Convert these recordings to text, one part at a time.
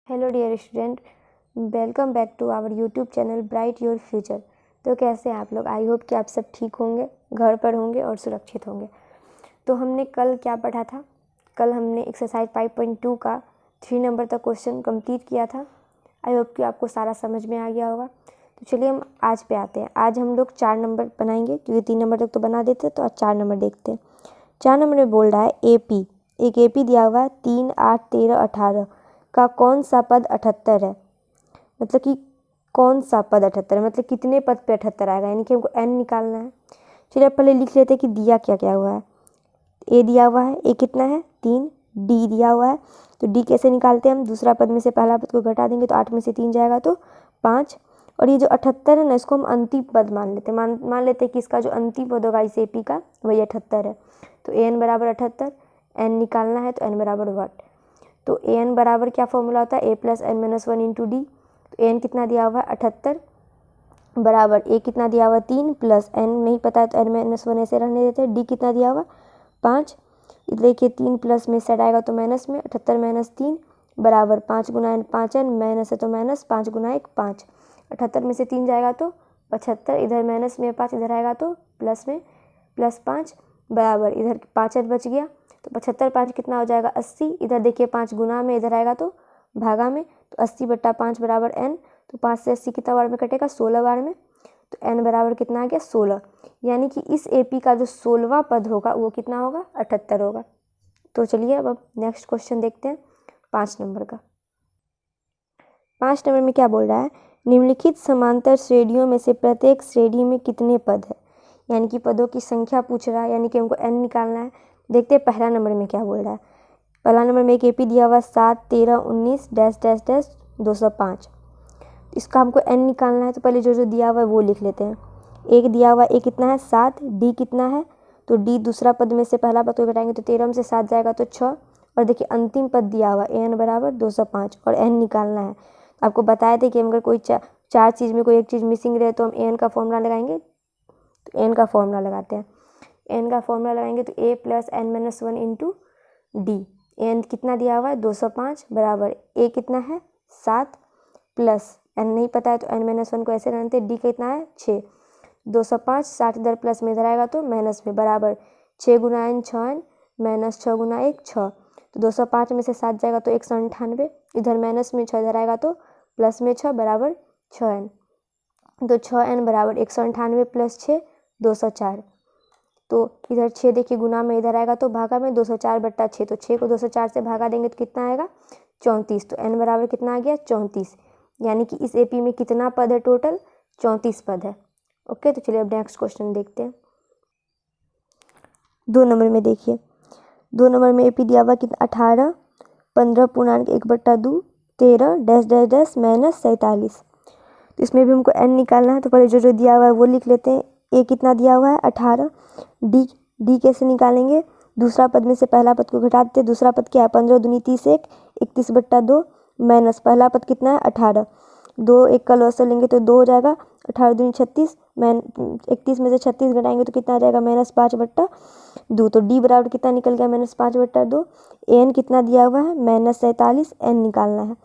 Hello dear student, welcome back to our YouTube channel bright your future. तो कैसे हैं आप लोग? आई होप कि आप सब ठीक होंगे, घर पर होंगे और सुरक्षित होंगे। तो हमने कल क्या पढ़ा था? कल हमने एक्सरसाइज 5.2 का 3 नंबर तक क्वेश्चन कंप्लीट किया था। आई होप कि आपको सारा समझ में आ गया होगा। तो चलिए हम आज पे आते हैं। आज हम लोग 4 नंबर बनाएंगे, क्योंकि 3 नंबर तक तो बना देते हैं। तो आज 4 नंबर देखते हैं। 4 नंबर में बोल रहा है AP, एक AP दिया हुआ है 3, 8, 13, 18 का कौन सा पद 78 है। मतलब कि कौन सा पद 78 है, मतलब कितने पद पे 78 आएगा, यानी कि हमको n निकालना है। चलिए अब पहले लिख लेते हैं कि दिया क्या क्या हुआ है। a दिया हुआ है, a कितना है 3, d दिया हुआ है। तो d कैसे निकालते हैं हम? दूसरा पद में से पहला पद को घटा देंगे तो 8 में से 3 जाएगा तो 5। और ये जो 78 है ना, इसको हम अंतिम पद मान लेते हैं। मान लेते हैं कि इसका जो अंतिम पद होगा इस AP का वही 78 है। तो an बराबर 78, n निकालना है तो n बराबर 1। तो an बराबर क्या फॉर्मूला होता है? a plus n minus 1 into D. तो an कितना दिया हुआ है 78 बराबर a कितना दिया हुआ 3 प्लस n नहीं पता है तो n माइनस 1 ऐसे रहने देते हैं। d कितना दिया हुआ 5। देखिए 3 प्लस में सेट आएगा तो माइनस में, 78 माइनस 3 बराबर 5 गुना n 5n, माइनस है तो माइनस, 5 गुना 1 5। 78 में से 3 जाएगा तो 75, इधर माइनस में 5 इधर आएगा तो प्लस में प्लस 5 बराबर इधर 5n बच गया। तो 75 5 कितना हो जाएगा 80। इधर देखिए 5 गुना में इधर आएगा तो भागा में, तो 80/5 बराबर n। तो 5 से 80 कितना बार में कटेगा? 16 बार में। तो n बराबर कितना आ गया 16। यानी कि इस AP का जो 16वां पद होगा वो कितना होगा? 78 होगा। तो चलिए अब नेक्स्ट क्वेश्चन देखते हैं 5 नंबर का। 5 नंबर में क्या बोल रहा है? निम्नलिखित समांतर श्रेणियों में से प्रत्येक श्रेणी में कितने पद है, यानी कि पदों की संख्या पूछ रहा है, यानी कि हमको n निकालना है। देखते हैं पहला नंबर में क्या बोल रहा है। पहला नंबर में एक AP दिया हुआ 7, 13, 19 डैश डैश डैश 205। इसका हमको n निकालना है। तो पहले जो जो दिया हुआ है वो लिख लेते हैं। एक दिया हुआ a कितना है 7, d कितना है तो d दूसरा पद में से पहला पद को घटाएंगे तो 13 में से 7 जाएगा तो 6। और देखिए अंतिम पद दिया हुआ an बराबर 205 और n निकालना है। आपको बताए थे कि अगर कोई चार चीज़ में कोई एक चीज़ मिसिंग रहे तो हम an का फॉर्मूला लगाएंगे। तो n का फॉर्मूला लगाते हैं। n का फॉर्मूला लगाएंगे तो a plus n minus 1 into D. n कितना दिया हुआ है 205 बराबर a कितना है 7 प्लस n नहीं पता है तो n माइनस 1 को ऐसे रहते हैं। d कितना है 6। 205 60 इधर प्लस में इधर आएगा तो माइनस में बराबर 6 गुना n 6n माइनस 6 गुना 1 6। तो 205 में से 7 जाएगा तो 198, इधर माइनस में 6 इधर आएगा तो प्लस में 6 बराबर 6n। तो 6n बराबर 198 प्लस 6 204। तो इधर 6 देखिए गुना में इधर आएगा तो भागा में 204/6। तो 6 को 204 से भागा देंगे तो कितना आएगा 34। तो n बराबर कितना आ गया 34। यानी कि इस AP में कितना पद है? टोटल 34 पद है। ओके, तो चलिए अब नेक्स्ट क्वेश्चन देखते हैं। 2 नंबर में देखिए, 2 नंबर में AP दिया हुआ कितना 18, 15 पूर्णांक 1/2, 13 डैश डैश डैश माइनस 47। तो इसमें भी हमको n निकालना है। तो पहले जो जो दिया हुआ है वो लिख लेते हैं। a कितना दिया हुआ है 18, d कैसे निकालेंगे? दूसरा पद में से पहला पद को घटा देते हैं। दूसरा पद क्या है 15 दूनी 30 1, 31/2 माइनस पहला पद कितना है 18, 2 1 का लॉस लेंगे तो 2 हो जाएगा, 18 दूनी 36 31 में से 36 घटाएंगे तो कितना आ जाएगा -5/2। तो d बराबर कितना निकल गया -5/2। n कितना दिया हुआ है -47, n निकालना है।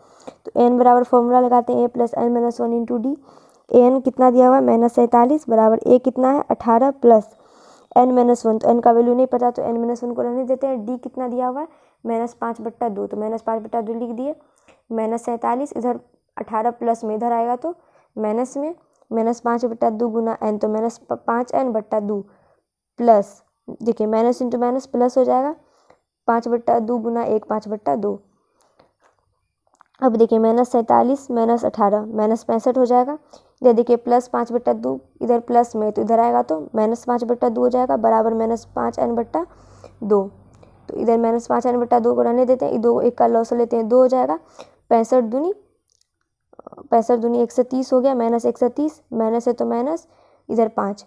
तो n बराबर फॉर्मूला लगाते हैं a plus n minus 1 into D. n कितना दिया हुआ है -47 बराबर a कितना है 18 प्लस n माइनस 1। तो n का वैल्यू नहीं पता तो n माइनस 1 को रहने देते हैं। d कितना दिया हुआ है -5/2। तो -5/2 लिख दिए। -47 इधर 18 प्लस में इधर आएगा तो माइनस में -5/2 गुना n, तो -5n/2 प्लस देखिए माइनस इंटू माइनस प्लस हो जाएगा 5/2 गुना 1 5/2। अब देखिए -47 -18 -65 हो जाएगा। इधर देखिए प्लस 5/2 इधर प्लस में तो इधर आएगा तो -5/2 हो जाएगा बराबर -5n/2। तो इधर -5n/2 को रहने देते हैं। 2 1 का लॉस लेते हैं 2 हो जाएगा। 65 दूनी 130 हो गया, -130 माइनस है तो माइनस इधर 5।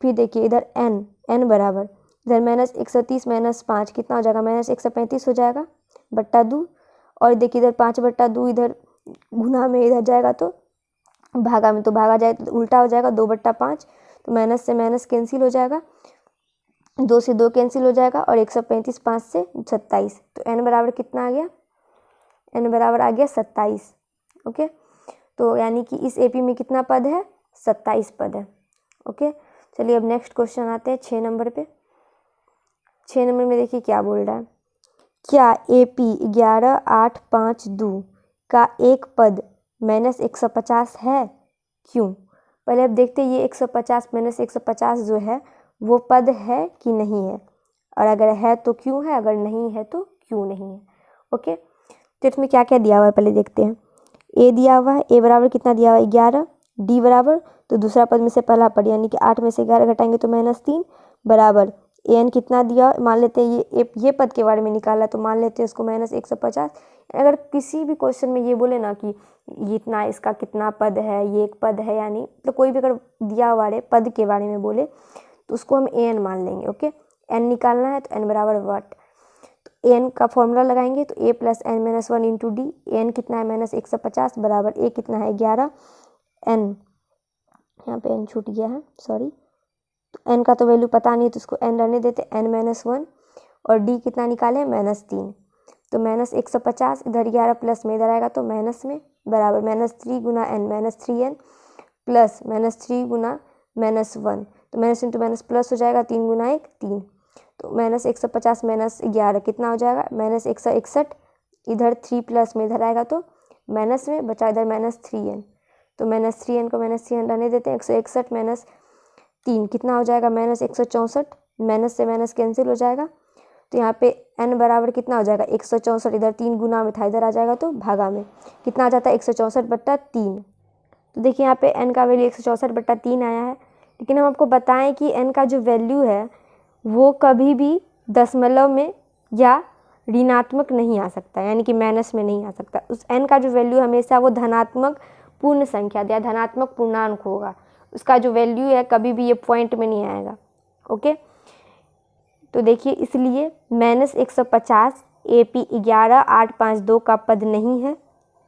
फिर देखिए इधर n बराबर इधर -130 माइनस 5 कितना हो जाएगा -135 हो जाएगा बट्टा 2। और देखिए इधर 5/2 इधर गुना में इधर जाएगा तो भागा में, तो भागा जाए तो उल्टा हो जाएगा 2/5। तो माइनस से माइनस कैंसिल हो जाएगा, 2 से 2 कैंसिल हो जाएगा और 135 5 से 27। तो n बराबर कितना आ गया? n बराबर आ गया 27। ओके, तो यानी कि इस AP में कितना पद है, 27 पद है। ओके, चलिए अब नेक्स्ट क्वेश्चन आते हैं 6 नंबर पे। 6 नंबर में देखिए क्या बोल रहा है, क्या AP 11 8 5 2 का एक पद -150 है, क्यों? पहले अब देखते हैं ये 150 -150 जो है वो पद है कि नहीं है, और अगर है तो क्यों है, अगर नहीं है तो क्यों नहीं है। ओके, तो इसमें क्या क्या दिया हुआ है पहले देखते हैं। a दिया हुआ है, a बराबर कितना दिया हुआ है 11, d बराबर तो दूसरा पद में से पहला पद यानी कि 8 में से 11 घटाएंगे तो -3 बराबर an कितना दिया, मान लेते हैं ये पद के बारे में निकाला तो मान लेते हैं इसको -150। अगर किसी भी क्वेश्चन में ये बोले ना कि ये इतना, इसका कितना पद है, ये एक पद है यानी, तो कोई भी अगर दिया हुआ है पद के बारे में बोले तो उसको हम an मान लेंगे। ओके, n निकालना है तो n बराबर वाट, तो n का फॉर्मूला लगाएंगे तो a + n - 1 × d, n कितना है -150 बराबर a कितना है 11, n यहाँ पे n छूट गया है सॉरी, तो n का तो वैल्यू पता नहीं तो इसको n रहने देते, n - 1 और d कितना निकाले -3, तो -150 इधर 11 प्लस में इधर आएगा तो माइनस में बराबर -3 × n -3n प्लस -3 × -1, तो माइनस इंटू माइनस प्लस हो जाएगा, 3 × 1 3, तो -150 -11 कितना हो जाएगा -161, इधर 3 प्लस में इधर आएगा तो माइनस में बचा इधर -3n, तो -3n को -3n रहने देते हैं, 161 - 3 कितना हो जाएगा -164, माइनस से माइनस कैंसिल हो जाएगा, तो यहाँ पे n बराबर कितना हो जाएगा 164, इधर 3 गुना में था इधर आ जाएगा तो भागा में कितना आ जाता है 164/3। तो देखिए यहाँ पे n का वैल्यू 164/3 आया है, लेकिन हम आपको बताएं कि n का जो वैल्यू है वो कभी भी दशमलव में या ऋणात्मक नहीं आ सकता, यानी कि माइनस में नहीं आ सकता। उस n का जो वैल्यू हमेशा वो धनात्मक पूर्ण संख्या या धनात्मक पूर्णांक होगा, उसका जो वैल्यू है कभी भी ये पॉइंट में नहीं आएगा। ओके, तो देखिए इसलिए -150 AP 11 8 5 2 का पद नहीं है,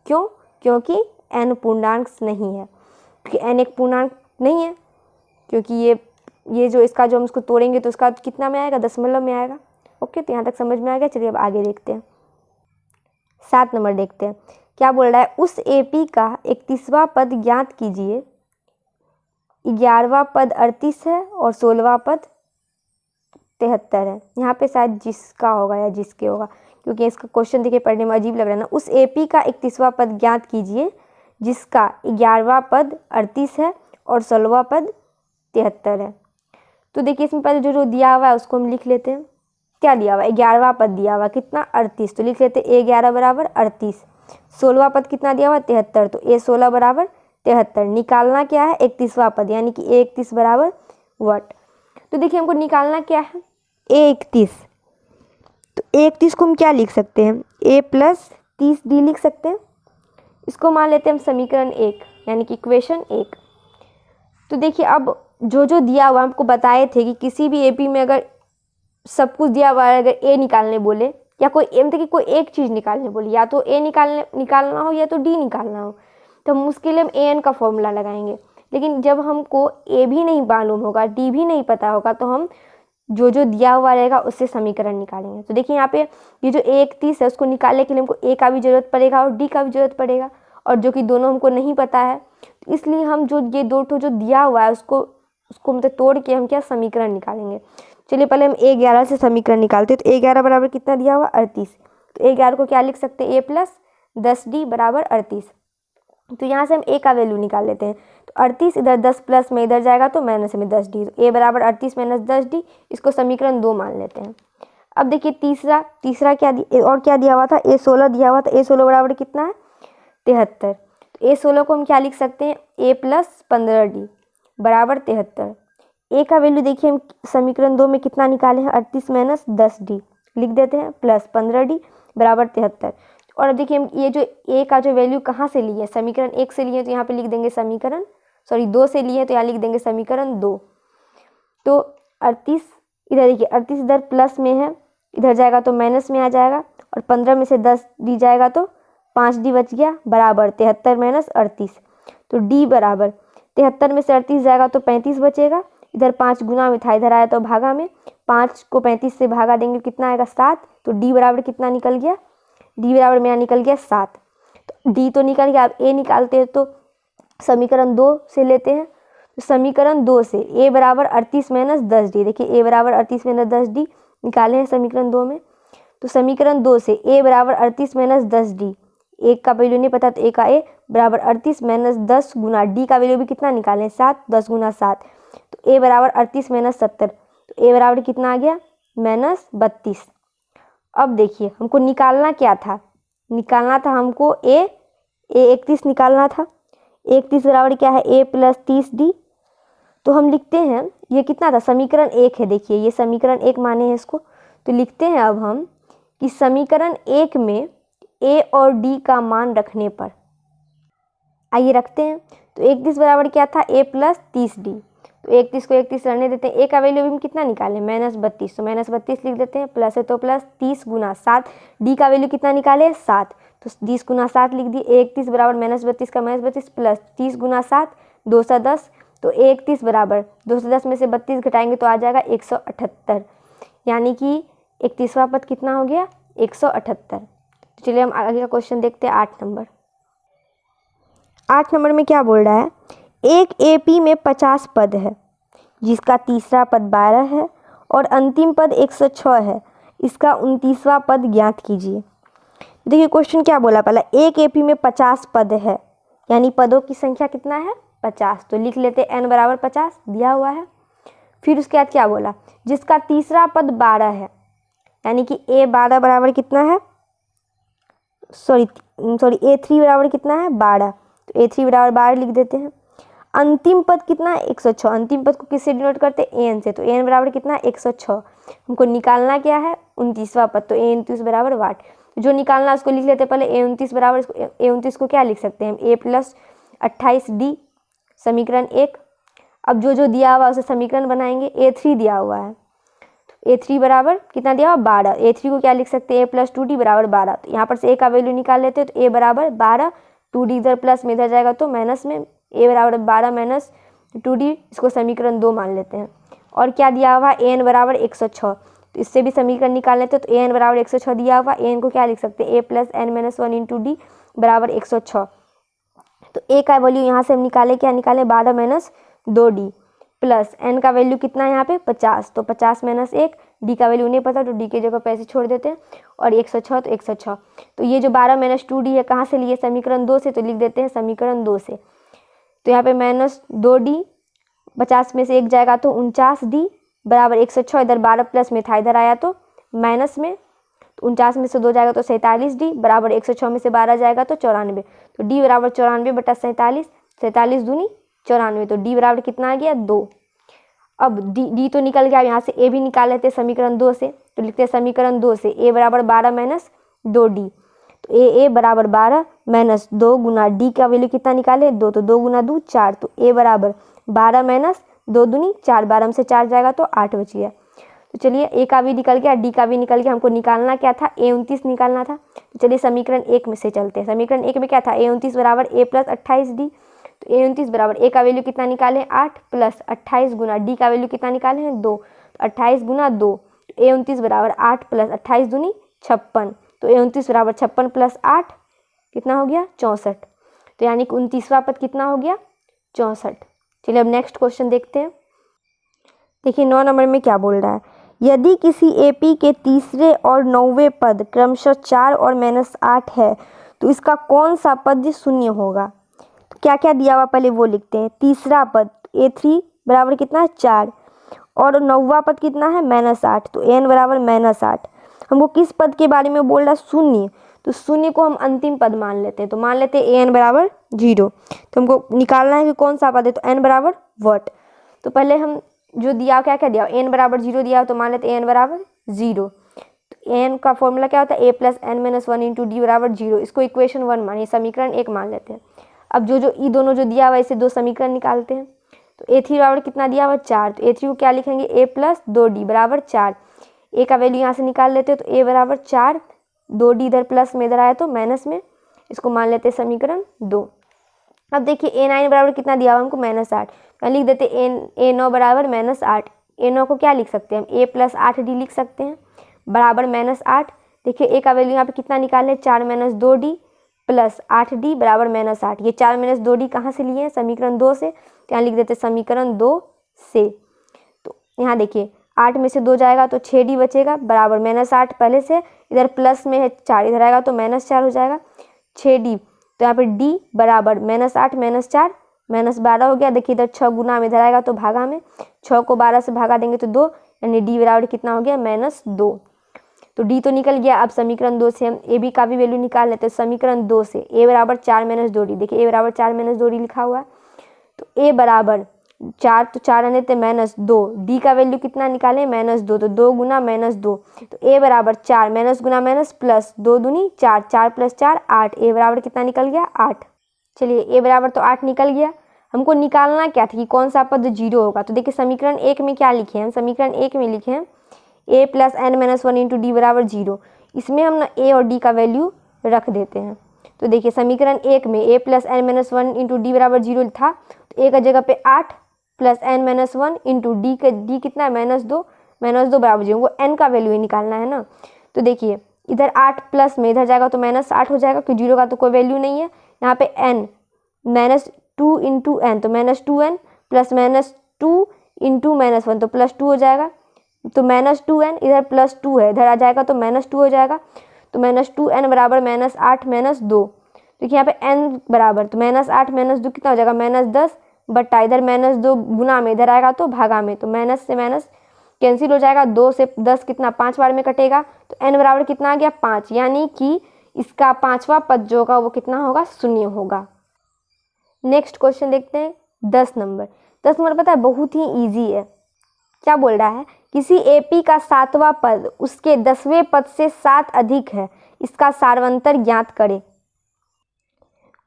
क्यों? क्योंकि n पूर्णांक नहीं है, क्योंकि n एक पूर्णांक नहीं है, क्योंकि ये जो इसका जो हम इसको तोड़ेंगे तो उसका कितना में आएगा, दशमलव में आएगा। ओके, तो यहाँ तक समझ में आ गया। चलिए अब आगे देखते हैं, 7 नंबर देखते हैं क्या बोल रहा है, उस AP का 31वां पद ज्ञात कीजिए। 11वां पद 38 है और 16वां पद 73 है। यहाँ पे शायद जिसका होगा या जिसके होगा, क्योंकि इसका क्वेश्चन देखिए पढ़ने में अजीब लग रहा है ना। उस AP का 31वां पद ज्ञात कीजिए जिसका 11वां पद 38 है और 16वां पद 73 है। तो देखिए इसमें पहले जो दिया हुआ है उसको हम लिख लेते हैं। क्या दिया हुआ है, 11वां पद दिया हुआ कितना 38, तो लिख लेते हैं a11 बराबर 38। 16वां पद कितना दिया हुआ 73, तो a16 बराबर 73। निकालना क्या है 31वां पद, यानी कि a31 बराबर वाट। तो देखिए हमको निकालना क्या है a31, तो a31 को हम क्या लिख सकते हैं, a + 30d लिख सकते हैं। इसको मान लेते हैं हम समीकरण 1 यानी कि इक्वेशन 1। तो देखिए अब जो दिया हुआ हमको बताए थे कि किसी भी AP में अगर सब कुछ दिया हुआ है, अगर a निकालने बोले या कोई मतलब कि कोई एक चीज़ निकालने बोले, या तो a निकालना हो या तो d निकालना हो, तो हम उसके लिए हम an का फॉर्मूला लगाएंगे। लेकिन जब हमको a भी नहीं मालूम होगा, d भी नहीं पता होगा, तो हम जो दिया हुआ रहेगा उससे समीकरण निकालेंगे। तो देखिए यहाँ पे ये जो a31 है उसको निकालने के लिए हमको a का भी जरूरत पड़ेगा और d का भी जरूरत पड़ेगा, और जो कि दोनों हमको नहीं पता है, तो इसलिए हम जो ये दो ठो जो दिया हुआ है उसको मतलब तोड़ के हम क्या समीकरण निकालेंगे। चलिए पहले हम a11 से समीकरण निकालते हैं। तो a11 बराबर कितना दिया हुआ 38, तो a11 को क्या लिख सकते हैं a + 10d बराबर 38। तो यहाँ से हम a का वैल्यू निकाल लेते हैं, तो 38 इधर 10 प्लस में इधर जाएगा तो माइनस में 10d, तो a बराबर 38 - 10d, इसको समीकरण 2 मान लेते हैं। अब देखिए तीसरा क्या और क्या दिया हुआ था, a16 दिया हुआ था, a16 बराबर कितना है 73, तो a16 को हम क्या लिख सकते हैं a + 15d बराबर 73। a का वैल्यू देखिए हम समीकरण 2 में कितना निकाले हैं 38 - 10d लिख देते हैं प्लस 15d बराबर 73। और अब देखिए हम ये जो a का जो वैल्यू कहाँ से लिए, समीकरण 1 से लिए, तो यहाँ पे लिख देंगे समीकरण 2 से लिए तो यहाँ लिख देंगे समीकरण 2। तो 38 इधर देखिए 38 इधर प्लस में है, इधर जाएगा तो माइनस में आ जाएगा, और 15 में से 10 दी जाएगा तो 5d बच गया बराबर 73 - 38। तो d बराबर 73 में से 38 जाएगा तो 35 बचेगा, इधर 5 गुना में था इधर आया तो भागा में, 5 को 35 से भागा देंगे कितना आएगा 7, तो d बराबर कितना निकल गया डी बराबर मेरा निकल गया 7। तो डी तो निकल गया, अब ए निकालते हैं तो समीकरण 2 से लेते हैं। तो समीकरण 2 से ए बराबर 38 माइनस 10d, देखिए ए बराबर 38 माइनस 10d निकाले हैं समीकरण 2 में। तो समीकरण 2 से ए बराबर 38 माइनस 10d, एक का वैल्यू नहीं पता तो ए का ए बराबर 38 माइनस 10 गुना डी का वैल्यू भी कितना निकालें 7, 10 गुना 7, तो ए बराबर 38 माइनस 70, तो ए बराबर कितना आ गया माइनस 32। अब देखिए हमको निकालना क्या था, निकालना था हमको ए 31 निकालना था। 31 बराबर क्या है ए प्लस 30d। तो हम लिखते हैं ये कितना था समीकरण 1 है, देखिए ये समीकरण 1 माने हैं इसको। तो लिखते हैं अब हम कि समीकरण 1 में ए और डी का मान रखने पर, आइए रखते हैं। तो 31 बराबर क्या था ए प्लस 30d, तो 31 को 31 रहने देते हैं। ए का वैल्यू भी हम कितना निकालें माइनस 32, तो माइनस 32 लिख देते हैं, प्लस है तो प्लस 30 गुना 7, डी का वैल्यू कितना निकाले 7, तो 30 गुना 7 लिख दिए। 31 बराबर माइनस 32 का माइनस 32 प्लस 30 गुना 7 210, तो 31 बराबर 210 में से 32 घटाएंगे तो आ जाएगा 178, यानी कि 31वां पद कितना हो गया 178। तो चलिए हम आगे का क्वेश्चन देखते हैं 8 नंबर। 8 नंबर में क्या बोल रहा है, एक एपी में 50 पद है जिसका तीसरा पद 12 है और अंतिम पद 106 है, इसका 29वां पद ज्ञात कीजिए। देखिए क्वेश्चन क्या बोला, पहला एक एपी में 50 पद है, यानी पदों की संख्या कितना है 50, तो लिख लेते n बराबर 50 दिया हुआ है। फिर उसके बाद क्या बोला, जिसका तीसरा पद 12 है, यानी कि ए 12 बराबर कितना है सॉरी A3 बराबर कितना है 12, तो A3 बराबर 12 लिख देते हैं। अंतिम पद कितना है 106, अंतिम पद को किससे डिनोट करते हैं an से, तो an बराबर कितना है 106। हमको निकालना क्या है 29वां पद, तो A29 बराबर वाट, जो निकालना उसको लिख लेते हैं पहले A29 बराबर, A29 को क्या लिख सकते हैं हम a प्लस 28d समीकरण 1। अब जो जो दिया हुआ उसे समीकरण बनाएंगे। A3 दिया हुआ है, तो A3 बराबर कितना दिया हुआ 12, A3 को क्या लिख सकते हैं a प्लस 2d बराबर 12, तो यहाँ पर से a का वैल्यू निकाल लेते हैं, तो a बराबर 12, 2d इधर प्लस में इधर जाएगा तो माइनस में, a बराबर 12 माइनस 2d, इसको समीकरण 2 मान लेते हैं। और क्या दिया हुआ an बराबर 106, तो इससे भी समीकरण निकाल लेते हैं, तो an बराबर 106 दिया हुआ, an को क्या लिख सकते हैं a plus n minus 1 into D बराबर 106। तो a का वैल्यू यहाँ से हम निकाले, क्या निकाले 12 माइनस 2d प्लस n का वैल्यू कितना है यहाँ पे 50, तो 50 माइनस 1, d का वैल्यू नहीं पता तो d की जगह पैसे छोड़ देते हैं, और 106 तो 106। तो ये जो 12 माइनस 2d है कहाँ से लिए समीकरण 2 से, तो लिख देते हैं समीकरण 2 से। तो यहाँ पे माइनस 2d 50 में से 1 जाएगा तो 49d बराबर 106, इधर 12 प्लस में था इधर आया तो माइनस में, तो 49 में से 2 जाएगा तो 47d बराबर 106 में से 12 जाएगा तो 94, तो d बराबर 94 बटा 47, 47 दूनी 94, तो d बराबर कितना आ गया 2। अब d तो निकल गया, यहाँ से a भी निकाल लेते हैं समीकरण 2 से, तो लिखते हैं समीकरण 2 से a बराबर 12 माइनस 2d, तो a बराबर 12 माइनस 2 गुना d का वैल्यू कितना निकाले 2, तो 2 गुना 2 4, तो a बराबर 12 माइनस 2 दूनी 4, 12 में से 4 जाएगा तो 8 बच गया। तो चलिए a का भी निकल गया, d का भी निकल गया, हमको निकालना क्या था A29 निकालना था। तो चलिए समीकरण 1 में से चलते हैं। समीकरण 1 में क्या था A29 बराबर a प्लस 28d, तो A29 बराबर a का वैल्यू कितना निकाले 8 प्लस 28 गुना d का वैल्यू कितना निकाले हैं 2, तो 28 गुना 2, तो A29 बराबर 8 प्लस 28 दूनी 56, तो A29 बराबर 56 प्लस 8 कितना हो गया 64, तो यानी कि 29वां पद कितना हो गया 64। चलिए अब नेक्स्ट क्वेश्चन देखते हैं। देखिए 9 नंबर में क्या बोल रहा है, यदि किसी एपी के तीसरे और 9वें पद क्रमशः 4 और माइनस 8 है तो इसका कौन सा पद शून्य होगा। तो क्या क्या दिया हुआ पहले वो लिखते हैं। तीसरा पद A3 बराबर कितना है 4 और 9वां पद कितना है -8, तो n बराबर -8। हमको किस पद के बारे में बोल रहा है शून्य, तो शून्य को हम अंतिम पद मान लेते हैं, तो मान लेते हैं n बराबर 0। तो हमको निकालना है कि कौन सा पद है, तो n बराबर वट। तो पहले हम जो दिया क्या क्या दिया n बराबर 0 दिया तो मान लेते हैं n बराबर 0। तो n का फॉर्मूला क्या होता है a plus n minus 1 into D बराबर 0, इसको इक्वेशन 1 मानिए, समीकरण 1 मान लेते हैं। अब जो ये दोनों जो दिया हुआ है इसे दो समीकरण निकालते हैं। तो A3 बराबर कितना दिया हुआ 4, तो A3 को क्या लिखेंगे a प्लस 2d बराबर 4, a का वैल्यू यहाँ से निकाल लेते हैं, तो a बराबर 4, 2d इधर प्लस में इधर आया तो माइनस में, इसको मान लेते हैं समीकरण 2। अब देखिए A9 बराबर कितना दिया हुआ हमको -8, तो लिख देते हैं A9 बराबर -8। A9 को क्या लिख सकते हैं हम a प्लस 8d लिख सकते हैं बराबर -8, देखिए ए का वैल्यू यहाँ पे कितना निकाले, 4 - 2d प्लस 8d बराबर -8। ये 4 - 2d कहाँ से लिए हैं, समीकरण 2 से, तो यहाँ लिख देते समीकरण 2 से। तो यहाँ देखिए 8 में से 2 जाएगा तो 6d बचेगा बराबर -8, पहले से इधर प्लस में है 4, इधर आएगा तो -4 हो जाएगा, 6d। तो यहाँ पे d बराबर -8 - 4 -12 हो गया। देखिए इधर 6 गुना में इधर आएगा तो भागा में, 6 को 12 से भागा देंगे तो 2, यानी d बराबर कितना हो गया, -2। तो d तो निकल गया। अब समीकरण 2 से हम ए बी का भी वैल्यू निकाल लेते हैं। समीकरण 2 से a बराबर 4 - 2d, देखिए a बराबर 4 - 2d लिखा हुआ है। तो a बराबर 4, तो 4 आने थे -2, d का वैल्यू कितना निकाले, -2, तो 2 गुना -2, तो a बराबर 4 माइनस गुना माइनस प्लस 2 दूनी 4, 4 + 4 8, a बराबर कितना निकल गया, 8। चलिए a बराबर तो 8 निकल गया। हमको निकालना क्या था कि कौन सा पद 0 होगा। तो देखिए समीकरण 1 में क्या लिखे हैं, समीकरण 1 में लिखे हैं a + n - 1 × d बराबर 0। इसमें हम ना a और d का वैल्यू रख देते हैं। तो देखिए समीकरण 1 में a + n - 1 × d बराबर 0 था, तो a का जगह पे 8 + n - 1 × d का d कितना है, -2 बराबर 0। वो n का वैल्यू ही निकालना है ना। तो देखिए इधर 8 प्लस में इधर जाएगा तो -8 हो जाएगा, क्योंकि 0 का तो कोई वैल्यू नहीं है। यहाँ पे n -2 × n, तो -2n प्लस -2 × -1 तो +2 हो जाएगा। तो -2n इधर +2 है, इधर आ जाएगा तो -2 हो जाएगा। तो -2n बराबर -8 - 2। देखिए यहाँ पे n बराबर, तो -8 - 2 कितना हो जाएगा, -10 बट्टा इधर -2 गुना में इधर आएगा तो भागा में, तो माइनस से माइनस कैंसिल हो जाएगा। 2 से 10 कितना 5 बार में कटेगा, तो n बराबर कितना आ गया, 5। यानी कि इसका 5वां पद जो होगा वो कितना होगा, 0 होगा। नेक्स्ट क्वेश्चन देखते हैं 10 नंबर। 10 नंबर पता है बहुत ही ईजी है। क्या बोल रहा है, किसी एपी का 7वां पद उसके 10वें पद से 7 अधिक है, इसका सारवंतर ज्ञात करें।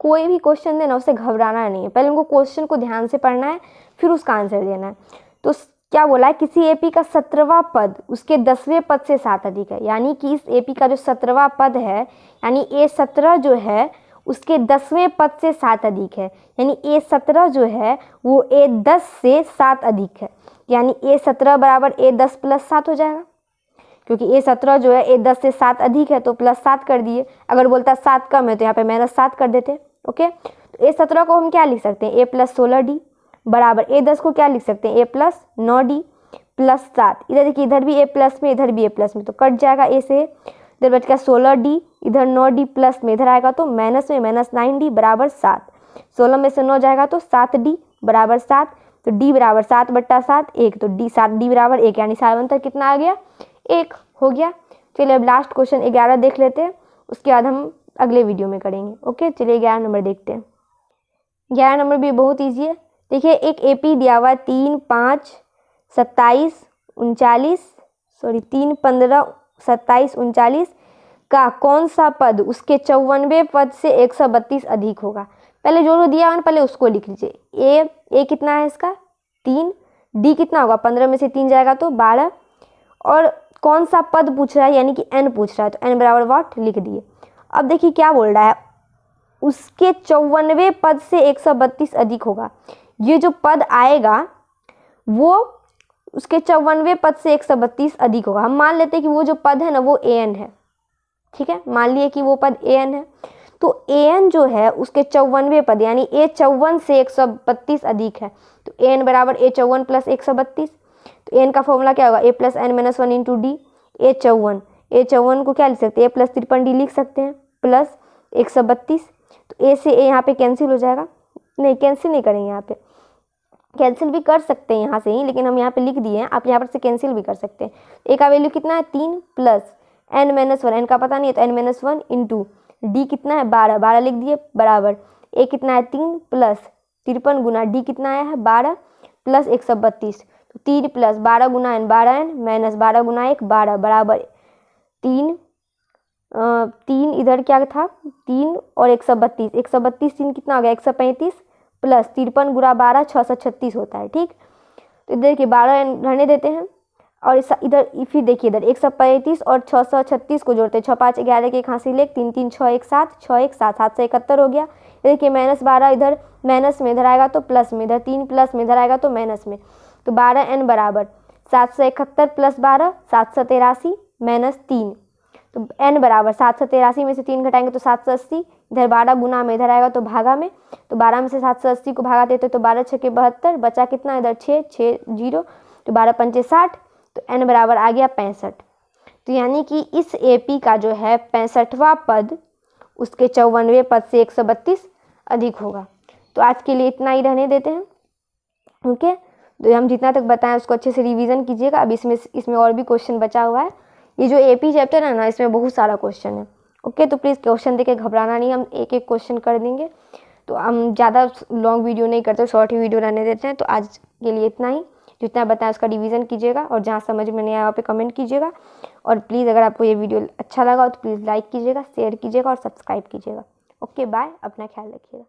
कोई भी क्वेश्चन देना उसे घबराना नहीं है, पहले उनको क्वेश्चन को ध्यान से पढ़ना है, फिर उसका आंसर देना है। तो क्या बोला है, किसी एपी का 17वां पद उसके 10वें पद से 7 अधिक है। यानी कि इस एपी का जो 17वां पद है, यानी A17 जो है उसके 10वें पद से 7 अधिक है। यानी A17 जो है वो A10 से 7 अधिक है। यानी A17 बराबर A10 + 7 हो जाएगा, क्योंकि A17 जो है A10 से 7 अधिक है तो +7 कर दिए। अगर बोलता 7 कम है तो यहाँ पे -7 कर देते। ओके, तो A17 को हम क्या लिख सकते हैं, A + 16d बराबर A10 को क्या लिख सकते हैं, A + 9d + 7। इधर देखिए इधर भी A प्लस में, इधर भी A प्लस में, तो कट जाएगा A से, इधर बच गया 16d, इधर 9d प्लस में इधर आएगा तो माइनस में -9d बराबर 7। 16 में से 9 जाएगा तो 7d बराबर 7, तो d बराबर 7 बट्टा 7 1, तो d 7d बराबर 1, यानी सारवंतर कितना आ गया, 1 हो गया। चलिए अब लास्ट क्वेश्चन 11 देख लेते हैं, उसके बाद हम अगले वीडियो में करेंगे। ओके, चलिए 11 नंबर देखते हैं। 11 नंबर भी बहुत ईजी है। देखिए एक एपी दिया हुआ है 3, 5, 27, 39, 3, 15, 27, 39 का कौन सा पद उसके 54वें पद से 132 अधिक होगा। पहले जो दिया हुआ है पहले उसको लिख लीजिए। ए कितना है इसका 3, डी कितना होगा 15 में से 3 जाएगा तो 12, और कौन सा पद पूछ रहा है यानी कि n पूछ रहा है, तो n बराबर व्हाट लिख दिए। अब देखिए क्या बोल रहा है, उसके 54वें पद से 132 अधिक होगा। ये जो पद आएगा वो उसके 54वें पद से 132 अधिक होगा। हम मान लेते हैं कि वो जो पद है ना वो an है, ठीक है, मान लिए कि वो पद an है। तो an जो है उसके 54वें पद यानी A54 से 132 अधिक है, तो an बराबर A54 + 132। तो n का फॉर्मूला क्या होगा, A + n - 1 × d। A54 को क्या लिख सकते हैं, A + 53d लिख सकते हैं प्लस 132। तो a से a यहाँ पे कैंसिल हो जाएगा, नहीं कैंसिल नहीं करेंगे, यहाँ पे कैंसिल भी कर सकते हैं यहाँ से ही, लेकिन हम यहाँ पे लिख दिए हैं, आप यहाँ पर से कैंसिल भी कर सकते हैं। a का वैल्यू कितना है 3 प्लस n - 1, n का पता नहीं है तो n - 1 इंटू d कितना है 12, 12 लिख दिए बराबर a कितना है 3 प्लस 53 गुना d कितना आया है 12 प्लस 132, तो 3 प्लस 12 गुना n 12n माइनस 12 गुना 1 12 बराबर 3 इधर क्या था 3 और 132, 132 3 कितना हो गया 135 प्लस 53 गुना 12 636 होता है। ठीक, तो इधर के 12 रहने देते हैं, और इधर फिर देखिए इधर 135 और 636 को जोड़ते हैं, 6 5 11 के एक हाथ से ले 3 3 6 1 7 6 1 7 7 से 71 हो गया। देखिए -12 इधर माइनस में इधर आएगा तो प्लस में, इधर 3 प्लस में इधर आएगा तो माइनस में, तो 12n बराबर 771 + 12 783 - 3, तो n बराबर 783 में से 3 घटाएंगे तो 780, इधर 12 गुना में इधर आएगा तो भागा में, तो 12 में से 780 को भागा देते तो 12 छके 72, बचा कितना इधर 6 6 0, तो 12 पंचे 60, तो n बराबर आ गया 65। तो यानी कि इस AP का जो है 65वां पद उसके 54वें पद से 132 अधिक होगा। तो आज के लिए इतना ही रहने देते हैं। ओके, तो हम जितना तक बताएं उसको अच्छे से रिवीजन कीजिएगा। अब इसमें और भी क्वेश्चन बचा हुआ है। ये जो AP चैप्टर है ना, इसमें बहुत सारा क्वेश्चन है। ओके, तो प्लीज़ क्वेश्चन देके घबराना नहीं, हम एक एक क्वेश्चन कर देंगे। तो हम ज़्यादा लॉन्ग वीडियो नहीं करते, शॉर्ट ही वीडियो रहने देते हैं। तो आज के लिए इतना ही, जितना बताया उसका रिवीजन कीजिएगा और जहाँ समझ में नहीं आया वहाँ पे कमेंट कीजिएगा। और प्लीज़ अगर आपको ये वीडियो अच्छा लगा हो तो प्लीज़ लाइक कीजिएगा, शेयर कीजिएगा और सब्सक्राइब कीजिएगा। ओके बाय, अपना ख्याल रखिएगा।